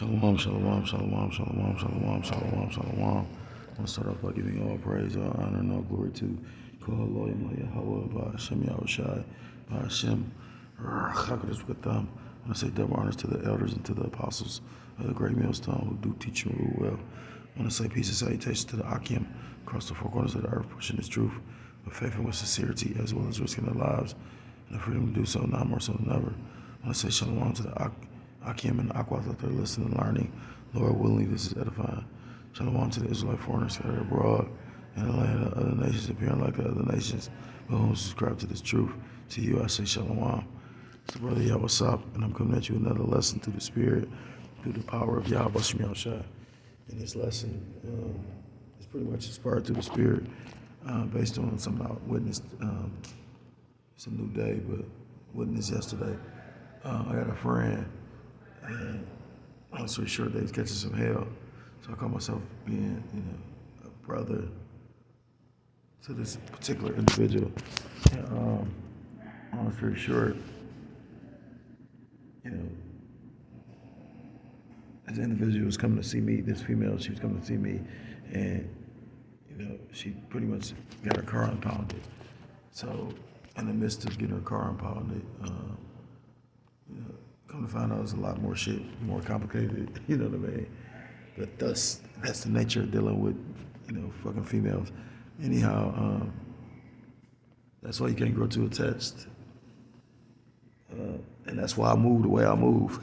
Shalom, shalom, shalom, shalom, shalom, shalom, shalom. I want to start off by giving all praise, all honor, and all glory to Yahweh, by Hashem, RAWCHAA, by Hashem, RAWCHAA with them. I want to say double honors to the elders and to the apostles of the great millstone who do teach and rule well. I want to say peace and salutations to the Akim across the four corners of the earth, pushing this truth with faith and with sincerity, as well as risking their lives and the freedom to do so, now more so than ever. I want to say shalom to the Akim and the Aquas out there listening and learning. Lord willing, this is edifying. Shalom to the Israelite foreigners scattered abroad in the land of other nations, appearing like the other nations, but who subscribe to this truth. To you I say shalom. It's the brother Yahweh Sop, and I'm coming at you another lesson through the Spirit, through the power of Yahweh Shah. And this lesson is pretty much inspired through the Spirit, based on something I witnessed. It's a new day, but witnessed yesterday. I got a friend, and long story short, they was catching some hell. So I call myself being, a brother to this particular individual. And long story short, this individual was coming to see me, this female, she was coming to see me, and, she pretty much got her car impounded. So in the midst of getting her car impounded, come to find out it's a lot more shit, more complicated, you know what I mean? But that's the nature of dealing with, fucking females. Anyhow, that's why you can't grow too attached. And that's why I move the way I move,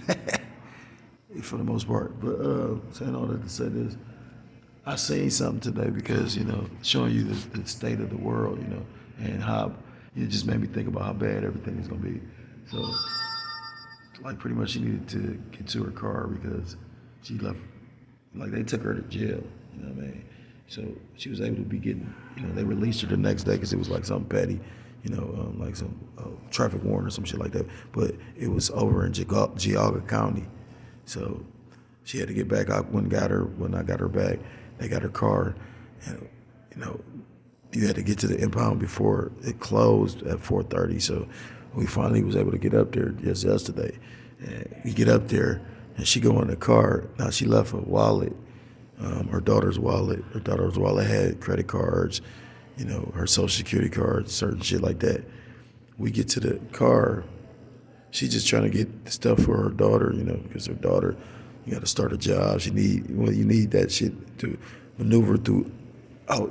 for the most part. But saying all that to say this, I seen something today because, showing you the state of the world, and how it just made me think about how bad everything is going to be. So, like, pretty much she needed to get to her car because she left, like, they took her to jail, you know what I mean? So she was able to be getting, they released her the next day because it was like something petty, like some traffic warrant or some shit like that. But it was over in Geauga County. So she had to get back. When I got her back, they got her car, and, you had to get to the impound before it closed at 4:30. So we finally was able to get up there just yesterday. And we get up there, and she go in the car. Now she left a wallet, her daughter's wallet. Her daughter's wallet had credit cards, her social security card, certain shit like that. We get to the car. She's just trying to get the stuff for her daughter, because her daughter, you got to start a job. You need that shit to maneuver through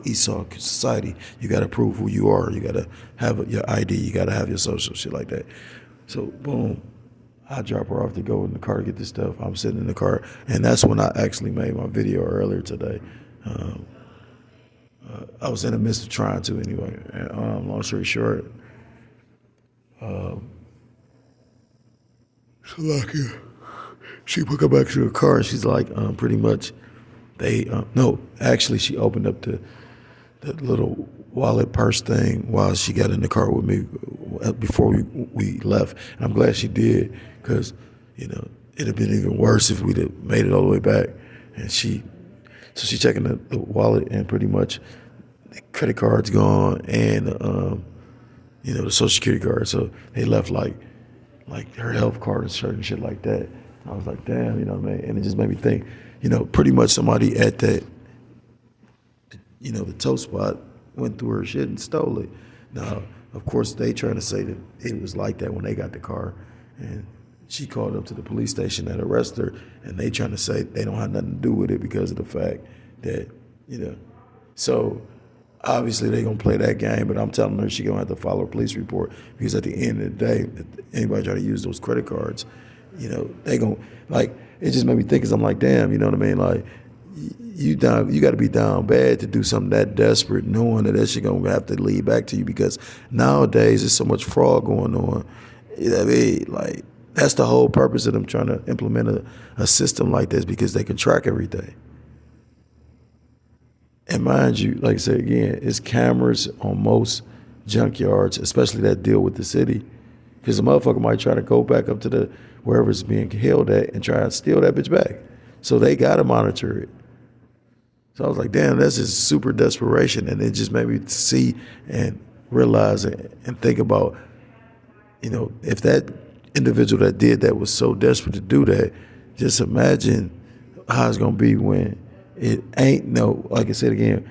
Esau society. You got to prove who you are. You got to have your ID. You got to have your social, shit like that. So, boom, I drop her off to go in the car to get this stuff. I'm sitting in the car, and that's when I actually made my video earlier today. I was in the midst of trying to anyway. And, long story short, she put her back to her car, and she's like, pretty much, she opened up the little wallet purse thing while she got in the car with me before we left. And I'm glad she did, because, it'd have been even worse if we'd have made it all the way back. And she checking the wallet, and pretty much the credit card's gone, and, the social security card. So they left like her health card and certain shit like that. I was like, damn, what I mean? And it just made me think, pretty much somebody at that, the tow spot went through her shit and stole it. Now, of course, they trying to say that it was like that when they got the car, and she called up to the police station and arrested her, and they trying to say they don't have nothing to do with it because of the fact that, so obviously they gonna play that game, but I'm telling her she gonna have to follow a police report, because at the end of the day, if anybody try to use those credit cards, they gonna, like, it just made me think, because I'm like, damn, you know what I mean? Like, you got to be down bad to do something that desperate, knowing that shit gonna have to lead back to you, because nowadays there's so much fraud going on. You know what I mean? Like, that's the whole purpose of them trying to implement a system like this, because they can track everything. And mind you, like I said again, it's cameras on most junkyards, especially that deal with the city, because the motherfucker might try to go back up to wherever it's being held at and try to steal that bitch back. So they got to monitor it. So I was like, damn, that's just super desperation. And it just made me see and realize and think about, if that individual that did that was so desperate to do that, Just imagine how it's gonna be when it ain't no. Like I said again,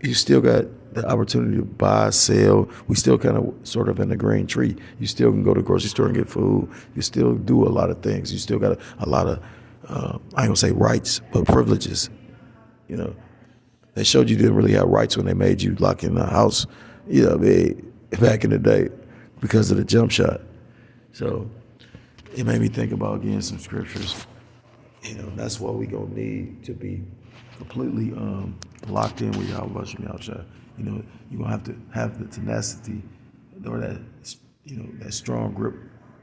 you still got the opportunity to buy, sell. We still kind of sort of in the green tree. You still can go to the grocery store and get food. You still do a lot of things. You still got a lot of, I ain't gonna say rights, but privileges. You know, they showed you didn't really have rights when they made you lock in the house, you know, back in the day because of the jump shot. So it made me think about, again, some scriptures. You know, that's what we gonna need to be completely locked in with Yahweh Shem Yahushua. You know, you're gonna have to have the tenacity or that, you know, that strong grip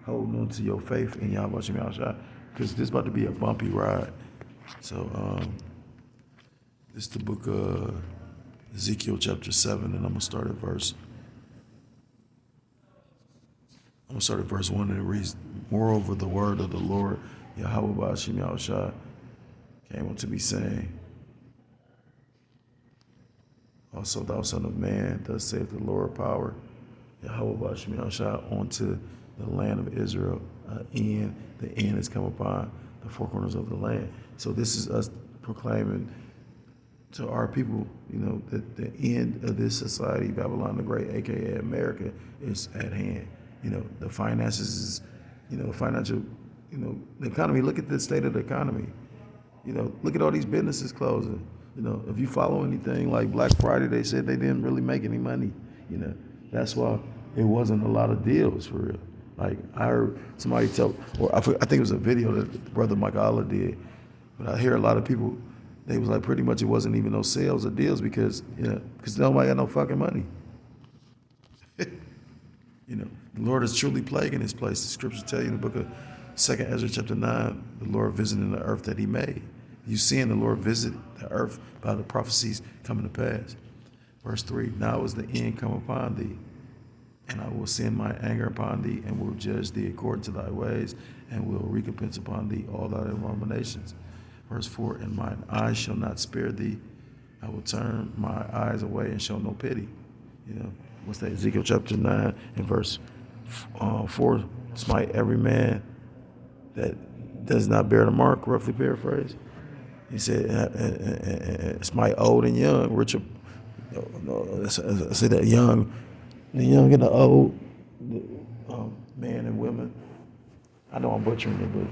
holding on to your faith in Yahweh Shem Yahushua, because this is about to be a bumpy ride. So this is the book of Ezekiel chapter 7, and I'm gonna start at verse 1, and it reads, "Moreover, the word of the Lord Yahweh Ba'ashem Yahushua came unto me, saying, Also thou son of man, thus saith the Lord power, Yahweh Ba'ashem Yahushua, unto the land of Israel, the end is come upon the four corners of the land." So this is us proclaiming to our people, you know, that the end of this society, Babylon the Great, aka America, is at hand. You know, the finances is, you know, financial, you know, the economy. Look at the state of the economy. You know, look at all these businesses closing. You know, if you follow anything like Black Friday, they said they didn't really make any money. You know, that's why it wasn't a lot of deals for real. Like I heard somebody tell, or I think it was a video that Brother Mike Allah did, but I hear a lot of people, they was like pretty much it wasn't even no sales or deals because, you know, because nobody got no fucking money. You know, the Lord is truly plaguing this place. The scriptures tell you in the book of 2nd Ezra chapter 9, the Lord visiting the earth that he made. You seeing the Lord visit the earth by the prophecies coming to pass. Verse 3, "Now is the end come upon thee, and I will send my anger upon thee, and will judge thee according to thy ways, and will recompense upon thee all thy abominations." Verse 4, "And mine eyes shall not spare thee. I will turn my eyes away and show no pity." You know, what's that? Ezekiel chapter 9 and verse 4, "Smite every man that does not bear the mark," roughly paraphrase. He said, "Smite old and young, rich or, no, I say that the young and the old, men and women." I know I'm butchering it, but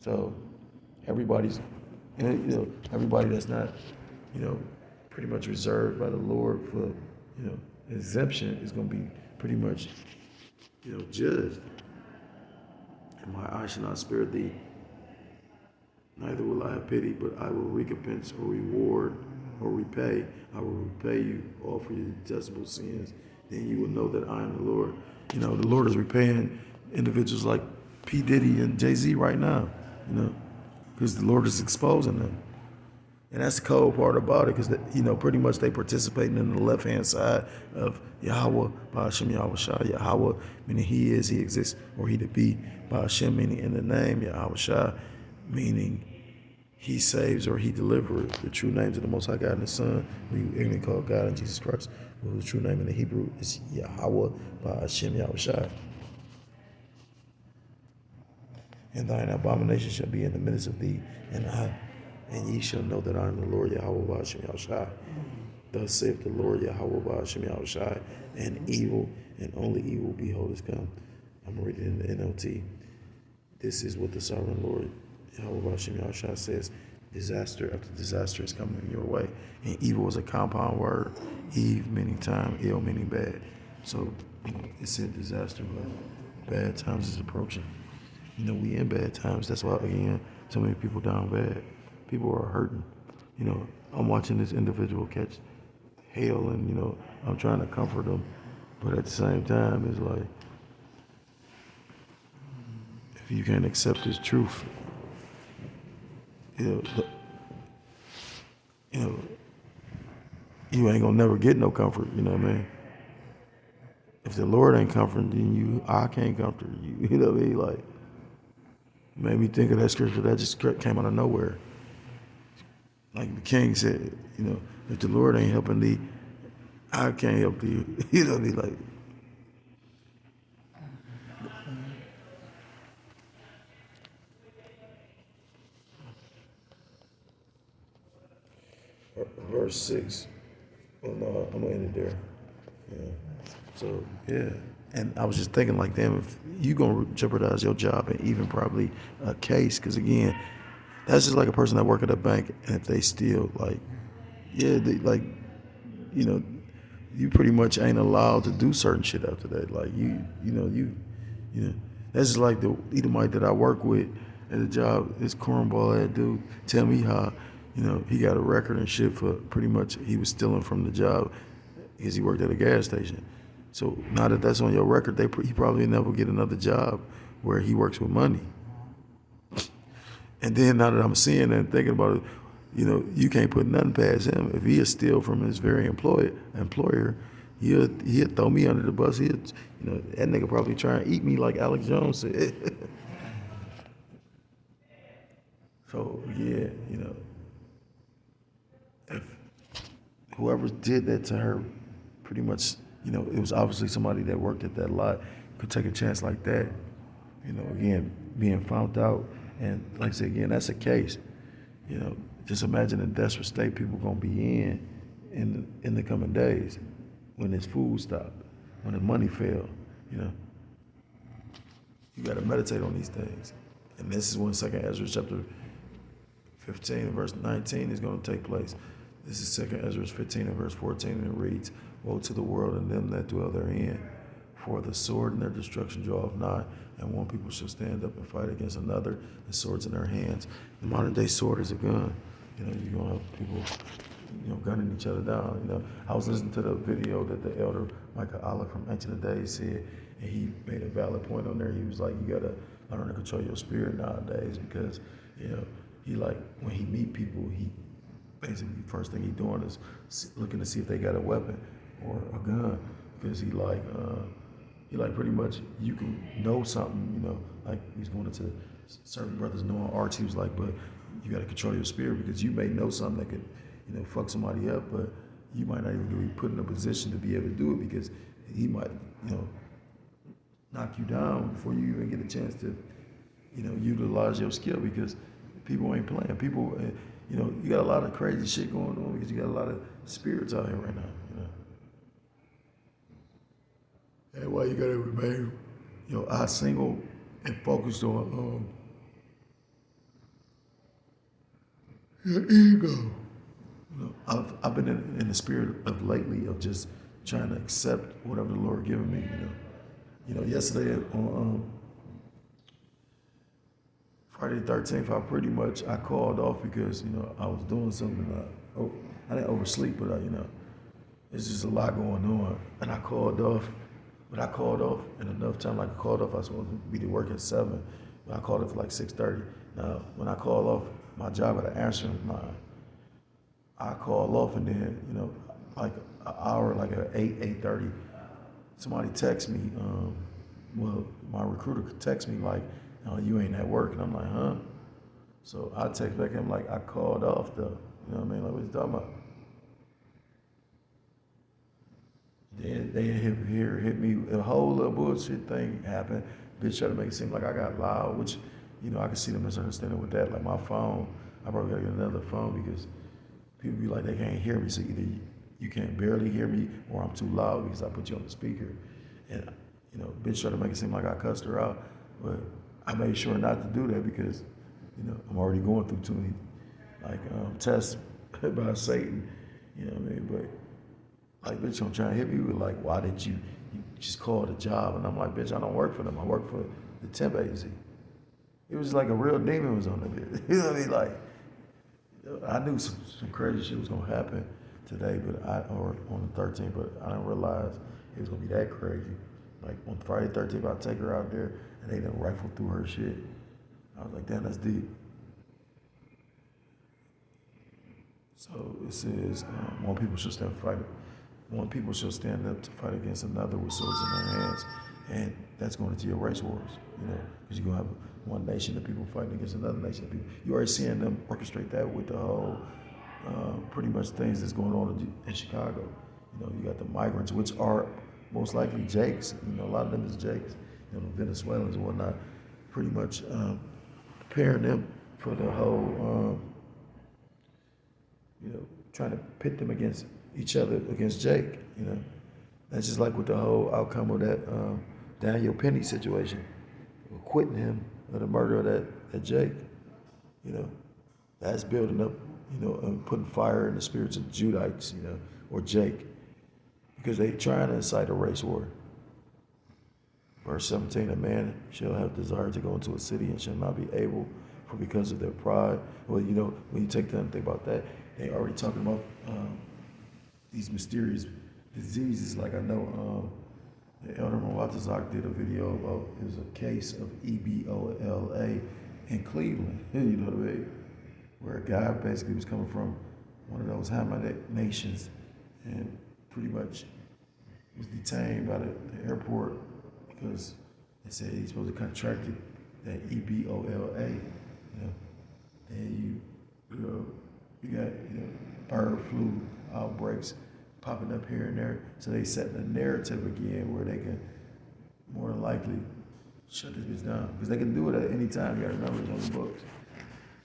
so everybody's, you know, everybody that's not, you know, pretty much reserved by the Lord for, you know, exemption is going to be pretty much, you know, judged. "And my eye shall not spare thee, neither will I have pity, but I will recompense or reward or repay. I will repay you all for your detestable sins. Then you will know that I am the Lord." You know, the Lord is repaying individuals like P. Diddy and Jay-Z right now, you know, because the Lord is exposing them. And that's the cold part about it, because, you know, pretty much they participating in the left-hand side of Yahweh, Ba'ashem Yahushua. Yahweh, meaning he is, he exists, or he to be. Ba'ashem, meaning in the name. Yahushua, meaning he saves or he delivers. The true names of the Most High God and the Son, who you ignorantly call God and Jesus Christ, whose true name in the Hebrew is Yahweh, Ba'ashem Yahushua. "And thine abomination shall be in the midst of thee, and ye shall know that I am the Lord Yahweh Ba'ashem Yahushua. Thus saith the Lord Yahweh Ba'ashem Yahushua, and evil and only evil, behold, is come." I'm reading in the NLT. "This is what the sovereign Lord Yahweh Ba'ashem Yahushua says: disaster after disaster is coming your way." And evil is a compound word. Eve meaning time, ill meaning bad. So, you know, it said disaster, but bad times is approaching. You know, we in bad times. That's why, again, so many people down bad. People are hurting. You know, I'm watching this individual catch hell, and, you know, I'm trying to comfort them. But at the same time, it's like, if you can't accept this truth, you know, you ain't gonna never get no comfort. You know what I mean? If the Lord ain't comforting you, I can't comfort you. You know what I mean? Like, made me think of that scripture that just came out of nowhere. Like the king said, you know, if the Lord ain't helping thee, I can't help you. You know what I mean? Like, verse 6. Well, no, I'm gonna end it there. Yeah. So yeah, and I was just thinking like, damn, if you gonna jeopardize your job and even probably a case, because again, that's just like a person that work at a bank, and if they steal, like, yeah, they, like, you know, you pretty much ain't allowed to do certain shit after that. Like you know, that's just like the Edomite that I work with at the job. This cornball that dude tell me how, he got a record and shit for pretty much he was stealing from the job because he worked at a gas station. So now that that's on your record, he probably never get another job where he works with money. And then now that I'm seeing and thinking about it, you can't put nothing past him. If he is steal from his very employer, he'll throw me under the bus. That nigga probably try and eat me like Alex Jones said. So yeah, if whoever did that to her, pretty much, it was obviously somebody that worked at that lot, could take a chance like that. Again, being found out, and like I said again, that's a case. Just imagine the desperate state people gonna be in the coming days, when this food stopped, when the money failed. You got to meditate on these things, and this is when 2nd Ezra chapter 15 and verse 19 is going to take place. This is 2nd Ezra 15 and verse 14, and it reads, "Woe to the world and them that dwell therein, for the sword and their destruction draweth nigh, and one people shall stand up and fight against another, the swords in their hands." The modern day sword is a gun. You're going to have people, gunning each other down. I was listening to the video that the elder Michael Allah from Ancient of Days said, and he made a valid point on there. He was like, you got to learn to control your spirit nowadays, because, he like, when he meet people, he basically, first thing he doing is looking to see if they got a weapon or a gun, because he like pretty much, you can know something, like he's going into certain brothers knowing arts. He was like, but you got to control your spirit, because you may know something that could, fuck somebody up, but you might not even be put in a position to be able to do it, because he might, knock you down before you even get a chance to, utilize your skill, because people ain't playing. People, you got a lot of crazy shit going on, because you got a lot of spirits out here right now, And why you got to remain, eye single and focused on your ego. I've been in the spirit of lately of just trying to accept whatever the Lord given me. Yesterday on Friday the 13th, I called off because I was doing something. I didn't oversleep, but it's just a lot going on, and I called off. But I called off in enough time. Like I called off, I was supposed to be to work at 7, but I called it for like 6:30. Now, when I called off, my job at an answering line, I called off, and then like an hour, like at 8:30, somebody texts me. My recruiter could text me like, "You ain't at work," and I'm like, "Huh?" So I text back him like, "I called off though." You know what I mean? Like, what you talking about? Then they hit me, a whole little bullshit thing happened. Bitch tried to make it seem like I got loud, which, I can see the misunderstanding with that. Like my phone, I probably gotta get another phone, because people be like, they can't hear me. So either you can't barely hear me, or I'm too loud because I put you on the speaker. And, bitch tried to make it seem like I cussed her out. But I made sure not to do that, because, I'm already going through too many, like, tests by Satan. You know what I mean? But, like, bitch, I'm trying to hit me with, like, why did you just call it a job? And I'm like, bitch, I don't work for them. I work for the temp agency. It was like a real demon was on the bit. You know what I mean? Like, I knew some crazy shit was gonna happen today, or on the 13th, but I didn't realize it was gonna be that crazy. Like on Friday 13th, I take her out there and they done rifle through her shit. I was like, damn, that's deep. So it says, one people shall stand fight. One people shall stand up to fight against another with swords in their hands, and that's going into your race wars. Because you're gonna have one nation of people fighting against another nation of people. You already seeing them orchestrate that with the whole, pretty much things that's going on in Chicago. You got the migrants, which are most likely Jakes. A lot of them is Jakes. The Venezuelans and whatnot. Pretty much preparing them for the whole, trying to pit them against each other, against Jake, That's just like with the whole outcome of that Daniel Penny situation, acquitting him of the murder of that Jake, That's building up, and putting fire in the spirits of Judites, or Jake, because they trying to incite a race war. Verse 17, a man shall have desire to go into a city and shall not be able, for because of their pride. Well, when you take time to think about that, they already talking about these mysterious diseases. Like I know the Elder Mwatazak did a video about, it was a case of Ebola in Cleveland, you know what I mean? Where a guy basically was coming from one of those Hamite nations and pretty much was detained by the airport because they said he's supposed to contract that Ebola. And you got bird flu outbreaks popping up here and there. So they set a narrative again where they can more than likely shut this bitch down, because they can do it at any time. You got to remember it's on the books.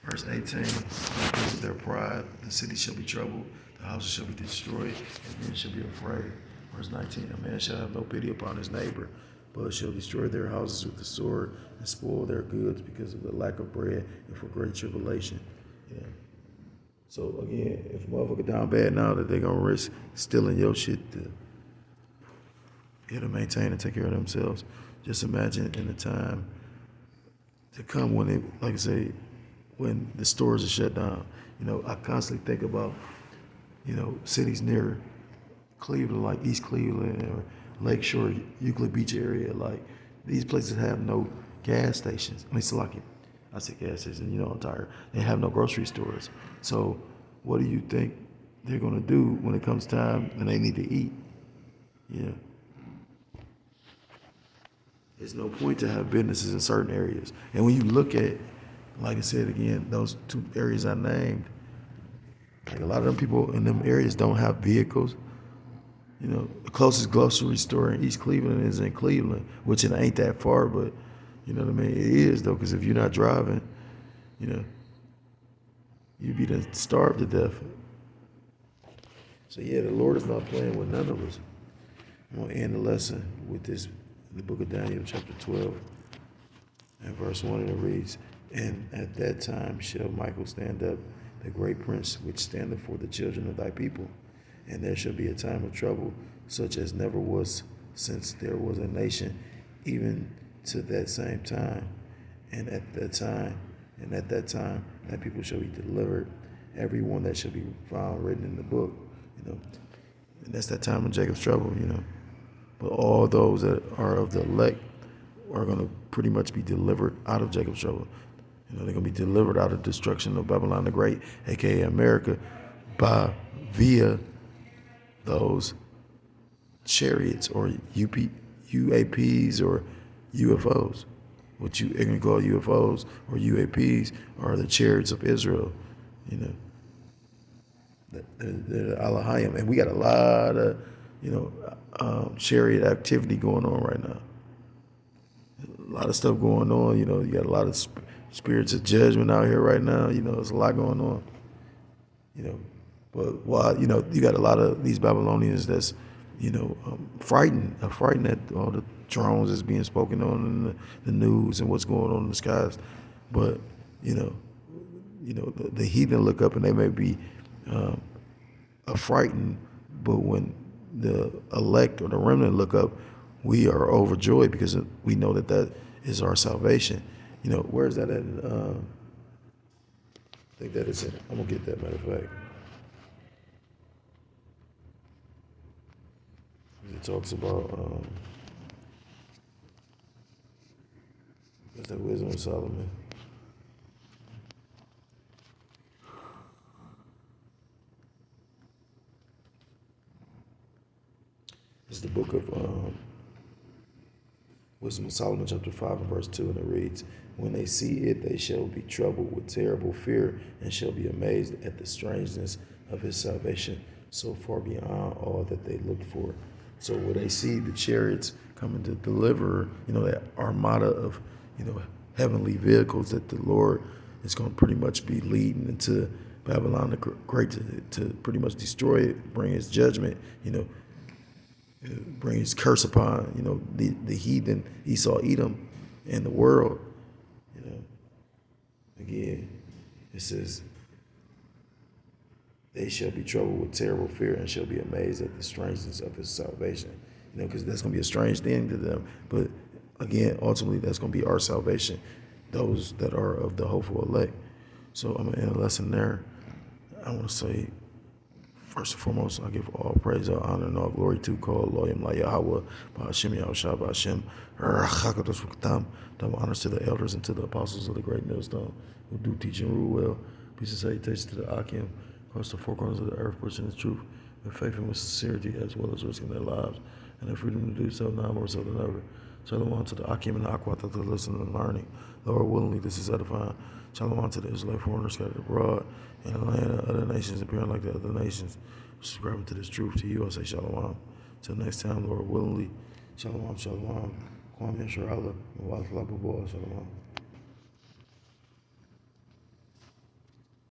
Verse 18, because of their pride, the city shall be troubled, the houses shall be destroyed, and men shall be afraid. Verse 19, a man shall have no pity upon his neighbor, but shall destroy their houses with the sword and spoil their goods because of the lack of bread and for great tribulation. So again, if a motherfucker down bad now, that they gonna risk stealing your shit to maintain and take care of themselves. Just imagine in the time to come when they, like I say, when the stores are shut down. I constantly think about, cities near Cleveland, like East Cleveland or Lakeshore, Euclid Beach area. Like, these places have no gas stations. I say gas stations, I'm tired. They have no grocery stores. So what do you think they're gonna do when it comes time and they need to eat? There's no point to have businesses in certain areas. And when you look at, like I said again, those two areas I named, like a lot of them people in them areas don't have vehicles. The closest grocery store in East Cleveland is in Cleveland, which it ain't that far, but you know what I mean? It is though, because if you're not driving, you'd be done starved to death. So the Lord is not playing with none of us. I'm gonna end the lesson with this, the book of Daniel, chapter 12, and verse 1, and it reads, and at that time shall Michael stand up, the great prince, which standeth for the children of thy people. And there shall be a time of trouble, such as never was since there was a nation, even to that same time. And at that time, that people shall be delivered, every one that shall be found written in the book. And that's that time of Jacob's trouble. But all those that are of the elect are going to pretty much be delivered out of Jacob's trouble. They're going to be delivered out of destruction of Babylon the Great, aka America, via those chariots or UAPs or UFOs. What you are going to call UFOs or UAPs are the chariots of Israel. The Alahayim. And we got a lot of, chariot activity going on right now. A lot of stuff going on. You got a lot of spirits of judgment out here right now. There's a lot going on. But while, you got a lot of these Babylonians that's, frightened at all the drones that's being spoken on in the news and what's going on in the skies. But, the heathen look up and they may be frightened, but when the elect or the remnant look up, we are overjoyed because we know that is our salvation. Where is that at? I think that is it. I'm going to get that, matter of fact. It talks about, what's that, Wisdom of Solomon? It's the book of Wisdom of Solomon, chapter 5 and verse 2, and it reads, when they see it, they shall be troubled with terrible fear and shall be amazed at the strangeness of his salvation, so far beyond all that they looked for. So when they see the chariots coming to deliver, that armada of, heavenly vehicles that the Lord is going to pretty much be leading into Babylon the Great to pretty much destroy it, bring his judgment, bring his curse upon, the heathen Esau, Edom, and the world. Again, it says, they shall be troubled with terrible fear and shall be amazed at the strangeness of his salvation. Because that's going to be a strange thing to them. But again, ultimately, that's going to be our salvation, those that are of the hopeful elect. So I'm going to end a lesson there. I want to say, first and foremost, I give all praise, all honor, and all glory to call Loyam La Yahweh, Ba'ashem Yahushua, Ba'ashem RAWCHAA. Double honors to the elders and to the apostles of the great millstone who do teach and rule well. Peace and salutations to the Akim across the four corners of the earth, preaching the truth with faith and with sincerity, as well as risking their lives and their freedom to do so, now more so than ever. Shalom to the Akim and the Aquat that are listening and learning. Lord, willingly, this is edifying. Shalom to the Israelite foreigners scattered abroad in the land of other nations, appearing like the other nations, subscribing to this truth. To you, I say shalom. Till next time, Lord, willingly. Shalom, shalom. Kwame Sharala, Shalom.